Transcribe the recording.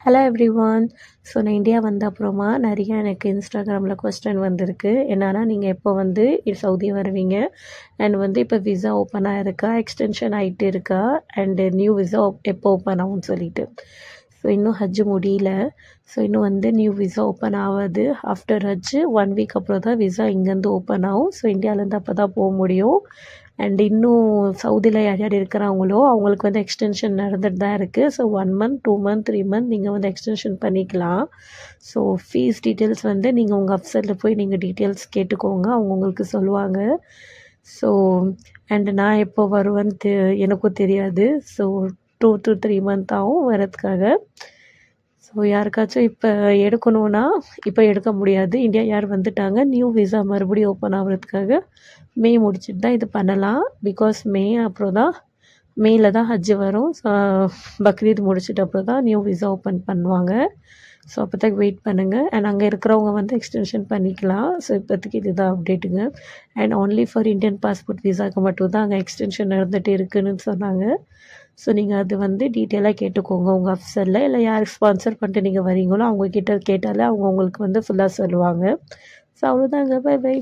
Hello everyone. So நான் India வந்த அப்புறமா நிறைய எனக்கு இன்ஸ்டாகிராமில் கொஸ்டின் வந்திருக்கு. என்னன்னா நீங்கள் எப்போ வந்து சவுதி வருவீங்க, அண்ட் வந்து இப்போ விசா ஓப்பன் ஆகிருக்கா, எக்ஸ்டென்ஷன் ஆகிட்டு இருக்கா, அண்டு நியூ விசா எப்போ ஓப்பன் ஆகும்னு சொல்லிட்டு. ஸோ இன்னும் ஹஜ்ஜு முடியல. ஸோ இன்னும் வந்து நியூ விசா ஓப்பன் ஆகாது. ஆஃப்டர் ஹஜ்ஜு 1 வீக் அப்புறம் தான் விசா இங்கேருந்து ஓப்பன் ஆகும். ஸோ இந்தியாவிலேருந்து அப்போ தான் போக முடியும். அண்ட் இன்னும் சவுதியில் யார் யார் இருக்கிறாங்களோ அவங்களுக்கு வந்து எக்ஸ்டென்ஷன் நடந்துட்டு தான் இருக்குது. ஸோ 1 மந்த் 2 மந்த் 3 மந்த் நீங்கள் வந்து எக்ஸ்டென்ஷன் பண்ணிக்கலாம். ஸோ ஃபீஸ் டீட்டெயில்ஸ் வந்து நீங்கள் உங்கள் அப்சைட்டில் போய் நீங்கள் டீட்டெயில்ஸ் கேட்டுக்கோங்க, அவங்க உங்களுக்கு சொல்லுவாங்க. ஸோ அண்டு நான் எப்போ வருவேன்னு எனக்கும் தெரியாது. ஸோ 2 to 3 மந்த் ஆகும் வரதுக்காக. ஸோ யாருக்காச்சும் இப்போ எடுக்கணுன்னா இப்போ எடுக்க முடியாது. இந்தியா யார் வந்துட்டாங்க, நியூ விசா மறுபடியும் ஓப்பன் ஆகிறதுக்காக மே முடிச்சுட்டு தான் இது பண்ணலாம். பிகாஸ் மே அப்புறம் தான் மேல தான் ஹஜ்ஜு வரும். பக்ரீத் முடிச்சுட்டு அப்புறம் தான் நியூ விசா ஓப்பன் பண்ணுவாங்க. ஸோ அப்போதைக்கு வெயிட் பண்ணுங்கள். அண்ட் அங்கே இருக்கிறவங்க வந்து எக்ஸ்டென்ஷன் பண்ணிக்கலாம். ஸோ இப்போதைக்கு இதுதான் அப்டேட்டுங்க. And only for Indian passport விசாவுக்கு மட்டும் தான் அங்கே எக்ஸ்டென்ஷன் நடந்துகிட்டு இருக்குதுன்னு சொன்னாங்க. ஸோ நீங்கள் அது வந்து டீட்டெயிலாக கேட்டுக்கோங்க உங்கள் அஃப்சரில், இல்லை யாருக்கு ஸ்பான்சர் பண்ணிட்டு நீங்கள் வரீங்களோ அவங்கக்கிட்ட கேட்டாலே அவங்க உங்களுக்கு வந்து ஃபுல்லாக சொல்லுவாங்க. ஸோ அவ்வளோதாங்க. Bye by.